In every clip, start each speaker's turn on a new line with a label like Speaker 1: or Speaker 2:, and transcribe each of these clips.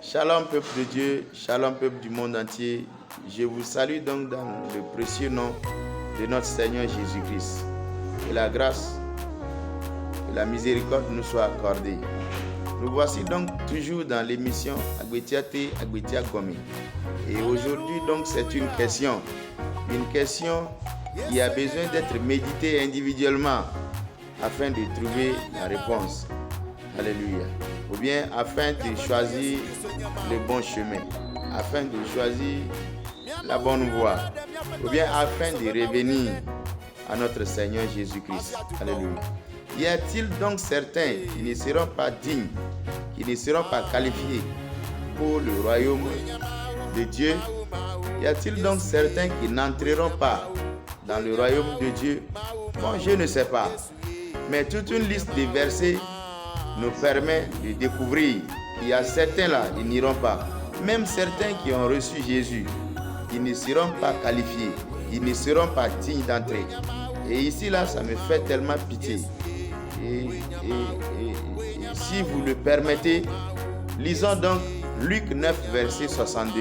Speaker 1: Shalom peuple de Dieu, shalom peuple du monde entier. Je vous salue donc dans le précieux nom de notre Seigneur Jésus-Christ. Que la grâce et la miséricorde nous soient accordées. Nous voici donc toujours dans l'émission Agbetiate Agbetia Gome. Et aujourd'hui donc c'est une question qui a besoin d'être méditée individuellement afin de trouver la réponse. Alléluia. Ou bien afin de choisir le bon chemin, afin de choisir la bonne voie, ou bien afin de revenir à notre Seigneur Jésus-Christ. Alléluia. Y a-t-il donc certains qui ne seront pas dignes, qui ne seront pas qualifiés pour le royaume de Dieu? Y a-t-il donc certains qui n'entreront pas dans le royaume de Dieu? Bon, je ne sais pas. Mais toute une liste de versets nous permet de découvrir qu'il y a certains là, ils n'iront pas. Même certains qui ont reçu Jésus, ils ne seront pas qualifiés, ils ne seront pas dignes d'entrer. Et ici là, ça me fait tellement pitié. Et si vous le permettez, lisons donc Luc 9, verset 62.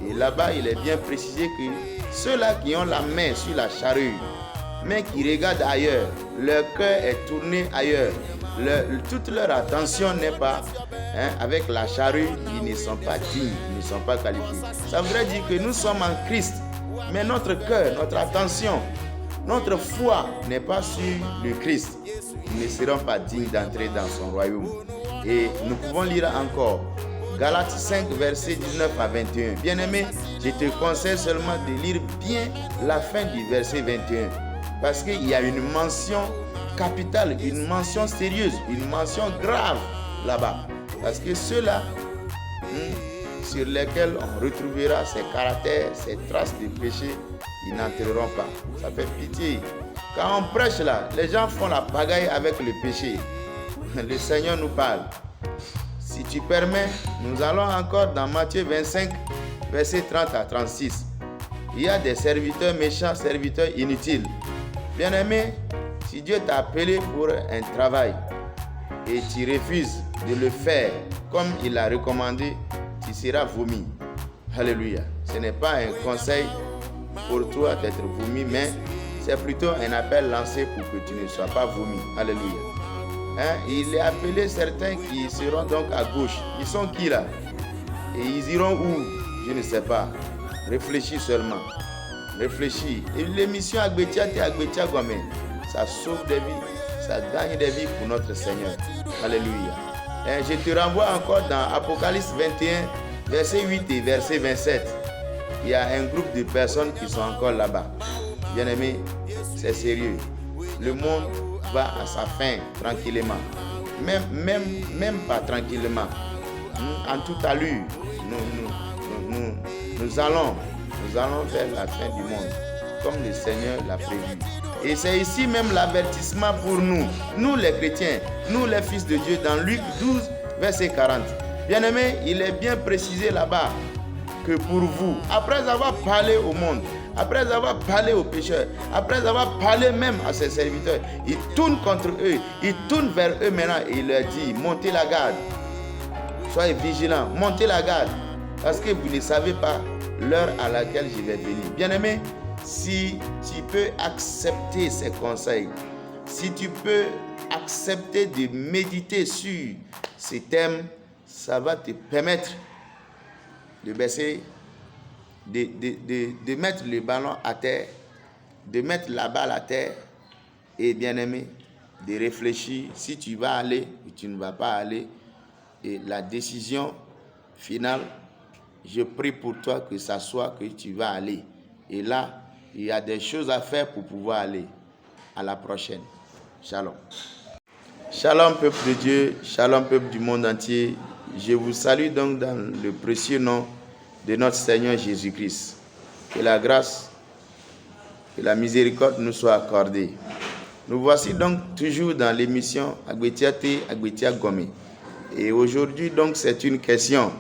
Speaker 1: Et là-bas, il est bien précisé que ceux-là qui ont la main sur la charrue, mais qui regardent ailleurs, leur cœur est tourné ailleurs, toute leur attention n'est pas avec la charrue, ils ne sont pas dignes, ils ne sont pas qualifiés. Ça voudrait dire que nous sommes en Christ, mais notre cœur, notre attention, notre foi n'est pas sur le Christ. Ils ne seront pas dignes d'entrer dans son royaume. Et nous pouvons lire encore Galates 5, versets 19 à 21. Bien-aimé, je te conseille seulement de lire bien la fin du verset 21. Parce qu'il y a une mention capitale, une mention sérieuse, une mention grave là-bas. Parce que ceux-là, sur lesquels on retrouvera ces caractères, ces traces de péché, ils n'entreront pas. Ça fait pitié. Quand on prêche là, les gens font la pagaille avec le péché. Le Seigneur nous parle. Si tu permets, nous allons encore dans Matthieu 25, versets 30 à 36. Il y a des serviteurs méchants, serviteurs inutiles. Bien-aimé, si Dieu t'a appelé pour un travail et tu refuses de le faire comme il l'a recommandé, tu seras vomi. Alléluia. Ce n'est pas un conseil pour toi d'être vomi, mais c'est plutôt un appel lancé pour que tu ne sois pas vomi. Alléluia. Il est appelé certains qui seront donc à gauche. Ils sont qui là? Et ils iront où? Je ne sais pas. Réfléchis seulement. Réfléchis. Et l'émission Agbetiate Agbetia Gome, ça sauve des vies, ça gagne des vies pour notre Seigneur. Alléluia. Et je te renvoie encore dans Apocalypse 21, verset 8 et verset 27. Il y a un groupe de personnes qui sont encore là-bas. Bien-aimés, c'est sérieux. Le monde va à sa fin tranquillement. Même pas tranquillement. En toute allure, nous allons vers la fin du monde, comme le Seigneur l'a prévu. Et c'est ici même l'avertissement pour nous les chrétiens, nous les fils de Dieu, dans Luc 12, verset 40. Bien-aimés, il est bien précisé là-bas que pour vous, après avoir parlé au monde, après avoir parlé aux pécheurs, après avoir parlé même à ses serviteurs, il tourne contre eux, il tourne vers eux maintenant et il leur dit, montez la garde, soyez vigilants, montez la garde, parce que vous ne savez pas l'heure à laquelle je vais venir. Bien-aimé, si tu peux accepter ces conseils, si tu peux accepter de méditer sur ces thèmes, ça va te permettre de baisser, de mettre le ballon à terre, de mettre la balle à terre et, bien-aimé, de réfléchir si tu vas aller ou tu ne vas pas aller. Et la décision finale, je prie pour toi que ça soit que tu vas aller. Et là, il y a des choses à faire pour pouvoir aller. À la prochaine. Shalom. Shalom peuple de Dieu, shalom peuple du monde entier. Je vous salue donc dans le précieux nom de notre Seigneur Jésus-Christ. Que la grâce et la miséricorde nous soient accordées. Nous voici donc toujours dans l'émission Agbetiate Agbetia Gome. Et aujourd'hui donc c'est une question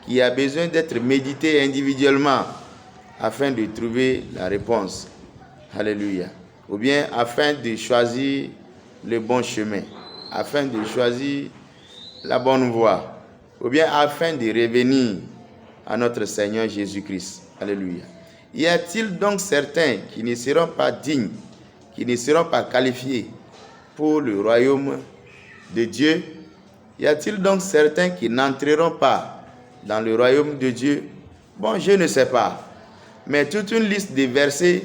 Speaker 1: qui a besoin d'être méditée individuellement afin de trouver la réponse. Alléluia. Ou bien afin de choisir le bon chemin, afin de choisir la bonne voie, ou bien afin de revenir à notre Seigneur Jésus-Christ. Alléluia. Y a-t-il donc certains qui ne seront pas dignes, qui ne seront pas qualifiés pour le royaume de Dieu? Y a-t-il donc certains qui n'entreront pas dans le royaume de Dieu? Bon, je ne sais pas. Mais toute une liste de versets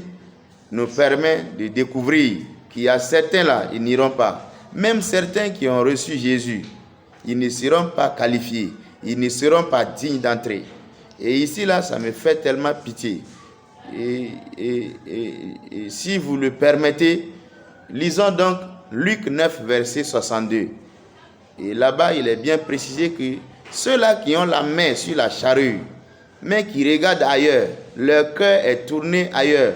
Speaker 1: nous permet de découvrir qu'il y a certains là, ils n'iront pas. Même certains qui ont reçu Jésus, ils ne seront pas qualifiés, ils ne seront pas dignes d'entrer. Et ici là, ça me fait tellement pitié. Et si vous le permettez, lisons donc Luc 9, verset 62. Et là-bas, il est bien précisé que ceux-là qui ont la main sur la charrue, mais qui regardent ailleurs, leur cœur est tourné ailleurs,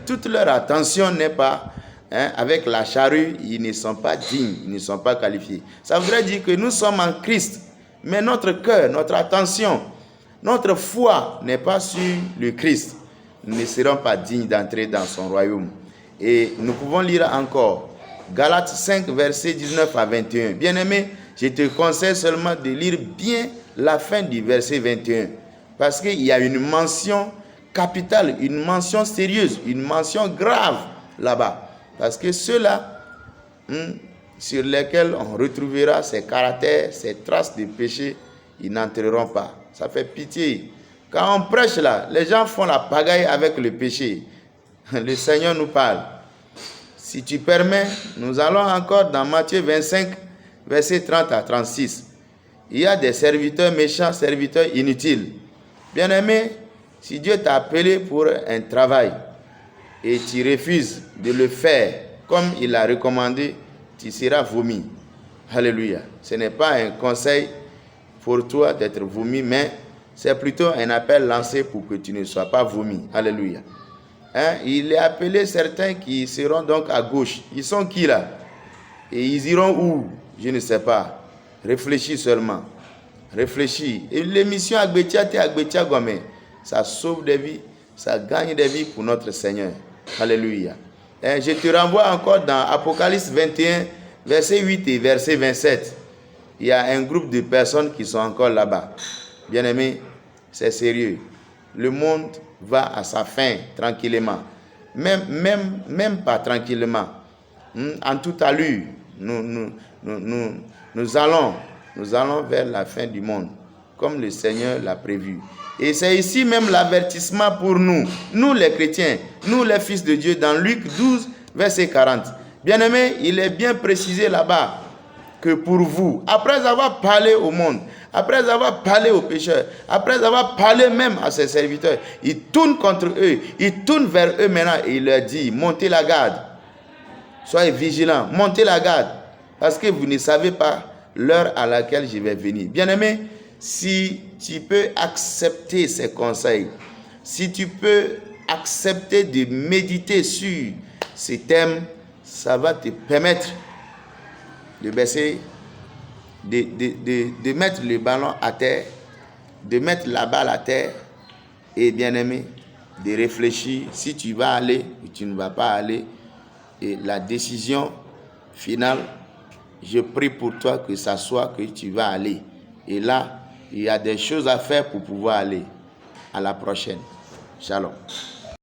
Speaker 1: toute leur attention n'est pas avec la charrue, ils ne sont pas dignes, ils ne sont pas qualifiés. Ça voudrait dire que nous sommes en Christ, mais notre cœur, notre attention, notre foi n'est pas sur le Christ. Nous ne serons pas dignes d'entrer dans son royaume. Et nous pouvons lire encore Galates 5, versets 19 à 21. Bien-aimé, je te conseille seulement de lire bien la fin du verset 21. Parce qu'il y a une mention capitale, une mention sérieuse, une mention grave là-bas. Parce que ceux-là, sur lesquels on retrouvera ces caractères, ces traces de péché, ils n'entreront pas. Ça fait pitié. Quand on prêche là, les gens font la pagaille avec le péché. Le Seigneur nous parle. Si tu permets, nous allons encore dans Matthieu 25, versets 30 à 36. Il y a des serviteurs méchants, serviteurs inutiles. Bien-aimé, si Dieu t'a appelé pour un travail et tu refuses de le faire comme il l'a recommandé, tu seras vomi. Alléluia. Ce n'est pas un conseil pour toi d'être vomi, mais c'est plutôt un appel lancé pour que tu ne sois pas vomi. Alléluia. Il est appelé certains qui seront donc à gauche. Ils sont qui là? Et ils iront où? Je ne sais pas. Réfléchis seulement. Réfléchis. Et l'émission Agbetia te Agbetia Gome, ça sauve des vies, ça gagne des vies pour notre Seigneur. Alléluia. Je te renvoie encore dans Apocalypse 21, verset 8 et verset 27. Il y a un groupe de personnes qui sont encore là-bas. Bien-aimés, c'est sérieux. Le monde va à sa fin tranquillement. Même pas tranquillement. En toute allure, nous allons vers la fin du monde, comme le Seigneur l'a prévu. Et c'est ici même l'avertissement pour nous les chrétiens, nous les fils de Dieu, dans Luc 12, verset 40. Bien-aimés, il est bien précisé là-bas que pour vous, après avoir parlé au monde, après avoir parlé aux pécheurs, après avoir parlé même à ses serviteurs, il tourne contre eux, il tourne vers eux maintenant et il leur dit, montez la garde, soyez vigilants, montez la garde, parce que vous ne savez pas l'heure à laquelle je vais venir. Bien-aimé, si tu peux accepter ces conseils, si tu peux accepter de méditer sur ces thèmes, ça va te permettre de baisser, de mettre le ballon à terre, de mettre la balle à terre et, bien-aimé, de réfléchir si tu vas aller ou tu ne vas pas aller. Et la décision finale, je prie pour toi que ça soit que tu vas aller. Et là, il y a des choses à faire pour pouvoir aller. À la prochaine. Shalom.